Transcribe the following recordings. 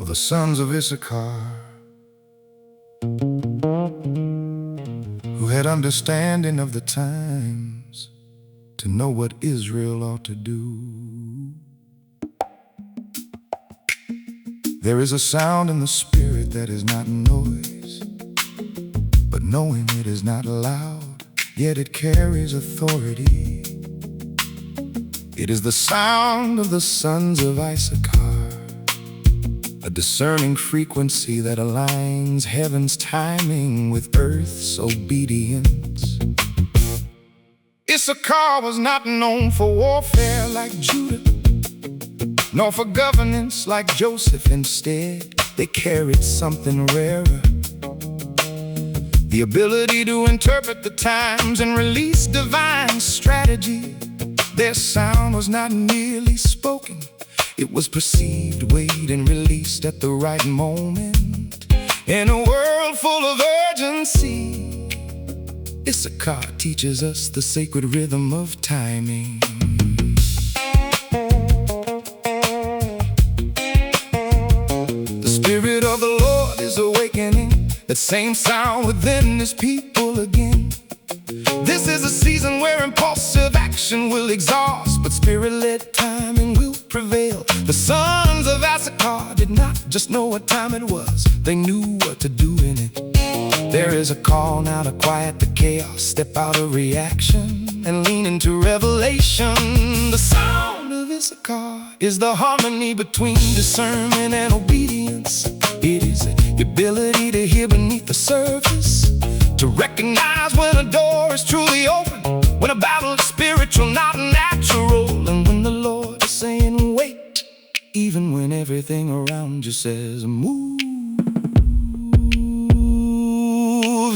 of the sons of Issachar, who had understanding of the times to know what Israel ought to do. There is a sound in the spirit that is not noise, but knowing it is not loud, yet it carries authority. It is the sound of the sons of Issachar, a discerning frequency that aligns heaven's timing with earth's obedience. Issachar was not known for warfare like Judah, nor for governance like Joseph. Instead, they carried something rarer: the ability to interpret the times and release divine strategy. Their sound was not merely spoken, it was perceived, weighed, and released at the right moment. In a world full of urgency, Issachar teaches us the sacred rhythm of timing. The Spirit of the Lord is awakening that same sound within His people again. This is a season where impulsive action will exhaust, but spirit-led timing will prevail. The sons of Issachar did not just know what time it was, they knew what to do in it. There is a call now to quiet the chaos, step out of reaction, and lean into revelation. The sound of Issachar is the harmony between discernment and obedience. It is the ability to hear beneath the surface, to recognize when a door is truly open, when a battle is spiritual, not natural, and when the Lord is saying wait, even when everything around you says move.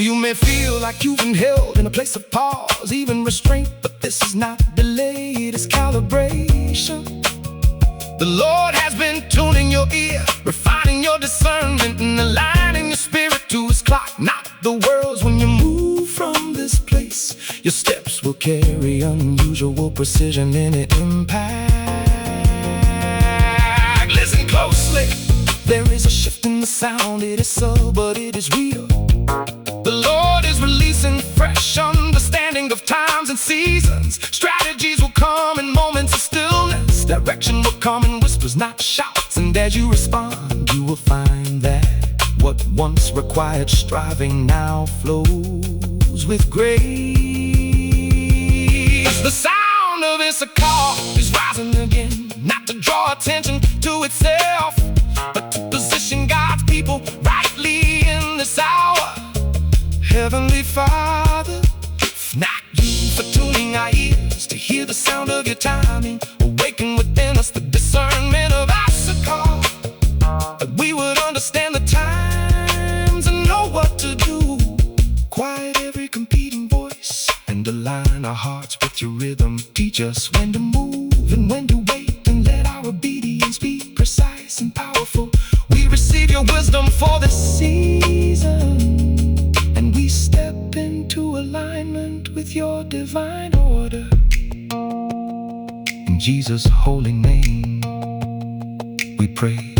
You may feel like you've been held in a place of pause, even restraint, but this is not delay, it is calibration. The Lord has been tuning your ear, refining your discernment, and aligning your spirit to His clock, not the world's. When you move from this place, your steps will carry unusual precision in its impact. Listen closely, there is a shift in the sound. It is subtle, but it is real. The Lord is releasing fresh understanding of times and seasons. Strategies will come in moments of stillness. Direction will come in whispers, not shouts. And as you respond, you will find that what once required striving now flows with grace. The sound of Issachar is rising again, not to draw attention to itself, but to position God's people rightly in this hour. Heavenly Father, thank you for tuning our ears to hear the sound of your timing. Awaken within us the discernment of Issachar, that we would understand the times and know what to do. Quiet every competing voice and align our hearts with your rhythm. Teach us when to move and when to wait, and let our obedience be precise and powerful. We receive your wisdom for this season, and we step into alignment with your divine order. In Jesus' holy name, we pray.